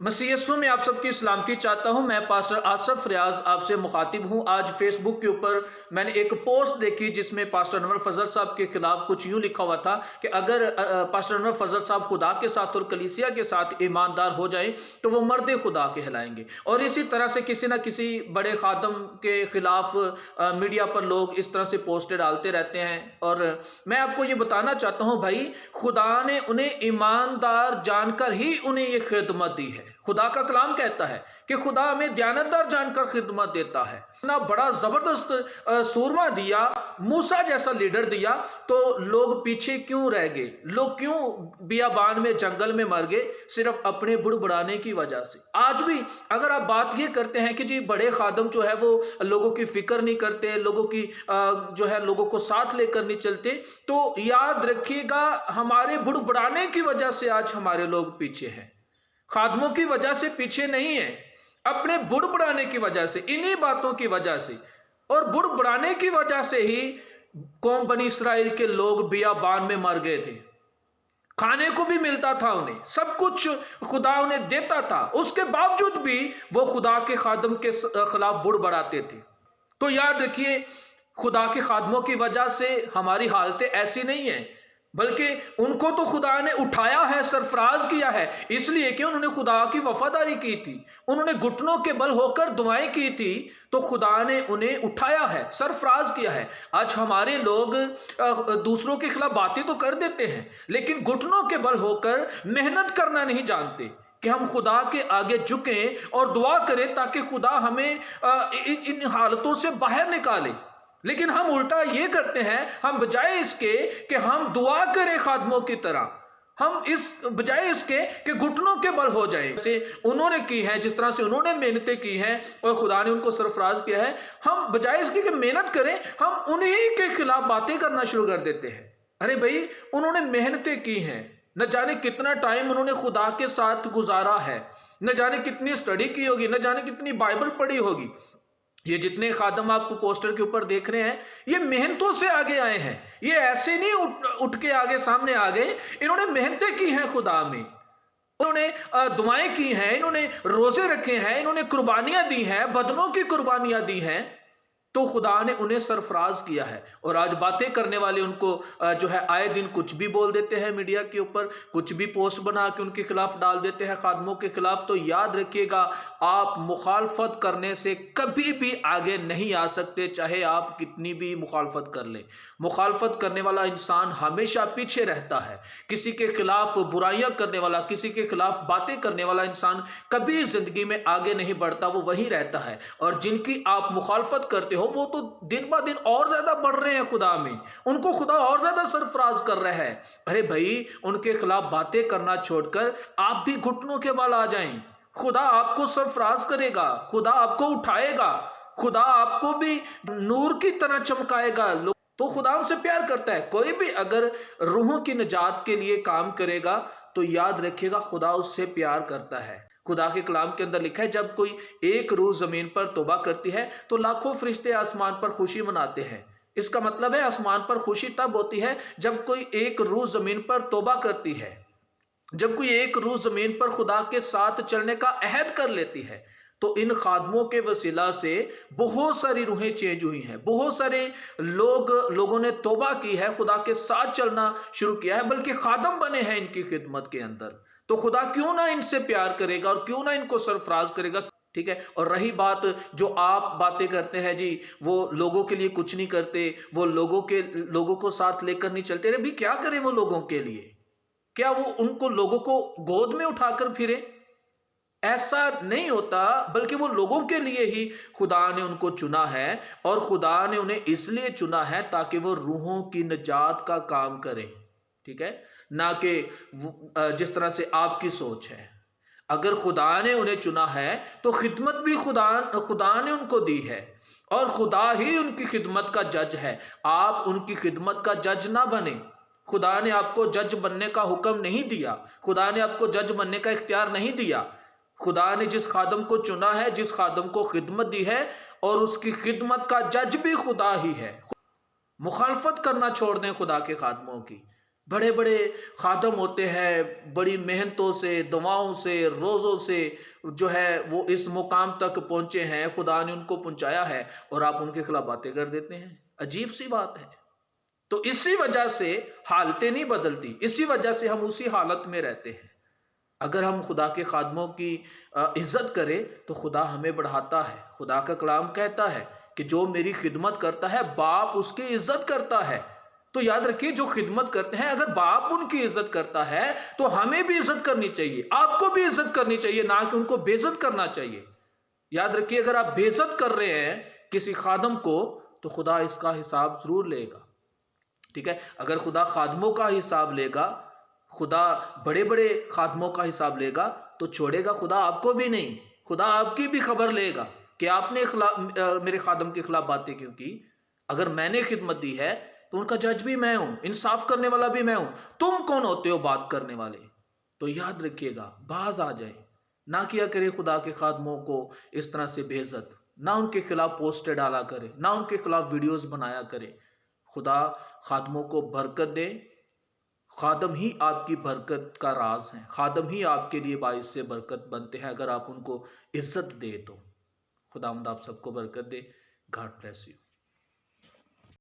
मसीह यस्सु में आप सबकी सलामती चाहता हूं। मैं पास्टर आसफ रियाज आपसे मुखातिब हूं। आज फेसबुक के ऊपर मैंने एक पोस्ट देखी जिसमें पास्टर अनवर फजल साहब के खिलाफ कुछ यूं लिखा हुआ था कि अगर पास्टर अनवर फजल साहब खुदा के साथ और कलीसिया के साथ ईमानदार हो जाएं तो वो मर्द खुदा कहलाएंगे। और इसी तरह से किसी न किसी बड़े खादम के खिलाफ मीडिया पर लोग इस तरह से पोस्टें डालते रहते हैं। और मैं आपको ये बताना चाहता हूँ भाई, खुदा ने उन्हें ईमानदार जानकर ही उन्हें ये खिदमत दी है। खुदा का कलाम कहता है कि खुदा हमें दयानतदार जानकर खिदमत देता है। इतना बड़ा जबरदस्त सूरमा दिया, मूसा जैसा लीडर दिया, तो लोग पीछे क्यों रह गए? लोग क्यों बियाबान में जंगल में मर गए? सिर्फ अपने बुड़बुड़ाने की वजह से। आज भी अगर आप बात ये करते हैं कि जी बड़े खादम जो है वो लोगों की फिक्र नहीं करते, लोगों की जो है लोगों को साथ लेकर नहीं चलते, तो याद रखिएगा हमारे बुड़बुड़ाने की वजह से आज हमारे लोग पीछे हैं। खादमों की वजह से पीछे नहीं है, अपने बुड़बुड़ाने की वजह से, इन्हीं बातों की वजह से। और बुड़बुड़ाने की वजह से ही कौम बनी इसराइल के लोग बियाबान में मर गए थे। खाने को भी मिलता था उन्हें, सब कुछ खुदा उन्हें देता था, उसके बावजूद भी वो खुदा के खादम के खिलाफ बुड़बुड़ाते थे। तो याद रखिए, खुदा के खादमों की वजह से हमारी हालतें ऐसी नहीं है, बल्कि उनको तो खुदा ने उठाया है, सरफराज किया है, इसलिए कि उन्होंने खुदा की वफादारी की थी, उन्होंने घुटनों के बल होकर दुआएं की थी, तो खुदा ने उन्हें उठाया है, सरफराज किया है। आज हमारे लोग दूसरों के खिलाफ बातें तो कर देते हैं, लेकिन घुटनों के बल होकर मेहनत करना नहीं जानते कि हम खुदा के आगे झुकें और दुआ करें ताकि खुदा हमें इन हालतों से बाहर निकाले। लेकिन हम उल्टा ये करते हैं, हम बजाय इसके कि हम दुआ करें खादमों की तरह, हम इस बजाय इसके कि घुटनों के बल हो जाए से उन्होंने की है, जिस तरह से उन्होंने मेहनतें की हैं और खुदा ने उनको सरफराज किया है, हम बजाय इसके कि मेहनत करें, हम उन्हीं के खिलाफ बातें करना शुरू कर देते हैं। अरे भाई, उन्होंने मेहनतें की हैं, न जाने कितना टाइम उन्होंने खुदा के साथ गुजारा है, न जाने कितनी स्टडी की होगी, न जाने कितनी बाइबल पढ़ी होगी। ये जितने खादम आपको पोस्टर के ऊपर देख रहे हैं, ये मेहनतों से आगे आए हैं, ये ऐसे नहीं उठ के आगे सामने आ गए। इन्होंने मेहनतें की हैं खुदा में, इन्होंने दुआएं की हैं, इन्होंने रोजे रखे हैं, इन्होंने कुर्बानियां दी हैं, बदनों की कुर्बानियां दी हैं, तो खुदा ने उन्हें सरफराज किया है। और आज बातें करने वाले उनको जो है आए दिन कुछ भी बोल देते हैं, मीडिया के ऊपर कुछ भी पोस्ट बना के उनके खिलाफ डाल देते हैं, खादमों के खिलाफ। तो याद रखिएगा, आप मुखालफत करने से कभी भी आगे नहीं आ सकते, चाहे आप कितनी भी मुखालफत कर लें। मुखालफत करने वाला इंसान हमेशा पीछे रहता है। किसी के खिलाफ बुराइयां करने वाला, किसी के खिलाफ बातें करने वाला इंसान कभी जिंदगी में आगे नहीं बढ़ता, वो वहीं रहता है। और जिनकी आप मुखालफत करते हो वो तो दिन ब दिन और ज्यादा बढ़ रहे हैं खुदा में, उनको खुदा और ज्यादा सरफराज कर रहा है। अरे भाई, उनके खिलाफ बातें करना छोड़कर आप भी घुटनों के बल आ जाएं, खुदा आपको सरफराज करेगा, खुदा आपको उठाएगा, खुदा आपको भी नूर की तरह चमकाएगा। तो खुदा हमसे प्यार करता है। कोई भी अगर रूहों की निजात के लिए काम करेगा तो याद रखिएगा खुदा उससे प्यार करता है। खुदा के कलाम के अंदर लिखा है, जब कोई एक रूह जमीन पर तौबा करती है तो लाखों फरिश्ते आसमान पर खुशी मनाते हैं। इसका मतलब है आसमान पर खुशी तब होती है जब कोई एक रूह जमीन पर तौबा करती है, जब कोई एक रूह जमीन पर खुदा के साथ चलने का अहद कर लेती है। तो इन खादमों के वसीला से बहुत सारी रूहें चेंज हुई हैं, बहुत सारे लोगों ने तौबा की है, खुदा के साथ चलना शुरू किया है, बल्कि खादम बने हैं इनकी खिदमत के अंदर। तो खुदा क्यों ना इनसे प्यार करेगा और क्यों ना इनको सरफराज करेगा। ठीक है। और रही बात जो आप बातें करते हैं जी, वो लोगों के लिए कुछ नहीं करते, वो लोगों को साथ लेकर नहीं चलते। अरे भी क्या करें वो लोगों के लिए? क्या वो उनको लोगों को गोद में उठाकर फिरे? ऐसा नहीं होता, बल्कि वो लोगों के लिए ही खुदा ने उनको चुना है। और खुदा ने उन्हें इसलिए चुना है ताकि वो रूहों की निजात का काम करें। ठीक है, ना कि जिस तरह से आपकी सोच है। अगर खुदा ने उन्हें चुना है तो खिदमत भी खुदा ने उनको दी है, और खुदा ही उनकी खिदमत का जज है। आप उनकी खिदमत का जज ना बने। खुदा ने आपको जज बनने का हुक्म नहीं दिया, खुदा ने आपको जज बनने का इख्तियार नहीं दिया। खुदा ने जिस खादम को चुना है, जिस खादम को खिदमत दी है, और उसकी खिदमत का जज भी खुदा ही है। मुखालफत करना छोड़ दें खुदा के खादमों की, بڑے بڑے خادم ہوتے ہیں، بڑی محنتوں سے، دعاؤں سے، روزوں سے جو ہے وہ اس مقام تک پہنچے ہیں، خدا نے ان کو پہنچایا ہے، اور آپ ان کے خلاف باتیں کر دیتے ہیں۔ عجیب سی بات ہے۔ تو اسی وجہ سے حالتیں نہیں بدلتی، اسی وجہ سے ہم اسی حالت میں رہتے ہیں۔ اگر ہم خدا کے خادموں کی عزت کریں تو خدا ہمیں بڑھاتا ہے۔ خدا کا کلام کہتا ہے کہ جو میری خدمت کرتا ہے باپ اس کی عزت کرتا ہے۔ تو یاد رکھیے، جو خدمت کرتے ہیں اگر باپ ان کی عزت کرتا ہے تو ہمیں بھی عزت کرنی چاہیے، آپ کو بھی عزت کرنی چاہیے، نہ کہ ان کو بے عزت کرنا چاہیے۔ یاد رکھیے، اگر آپ بے عزت کر رہے ہیں کسی خادم کو تو خدا اس کا حساب ضرور لے گا، ٹھیک ہے۔ اگر خدا خادموں کا حساب لے گا، خدا بڑے بڑے خادموں کا حساب لے گا، تو چھوڑے گا خدا آپ کو بھی نہیں، خدا آپ کی بھی خبر لے گا کہ آپ نے میرے خادم کے خلاف باتیں کیوں کی۔ اگر میں نے خدمت دی ہے تو ان کا جج بھی میں ہوں، انصاف کرنے والا بھی میں ہوں، تم کون ہوتے ہو بات کرنے والے؟ تو یاد رکھیے گا، باز آ جائے، نہ کیا کرے خدا کے خادموں کو اس طرح سے بے عزت، نہ ان کے خلاف پوسٹر ڈالا کرے، نہ ان کے خلاف ویڈیوز بنایا کرے۔ خدا خادموں کو برکت دے۔ خادم ہی آپ کی برکت کا راز ہیں، خادم ہی آپ کے لیے باعث سے برکت بنتے ہیں اگر آپ ان کو عزت دے تو۔ خداوند آپ سب کو برکت دے۔ God bless you.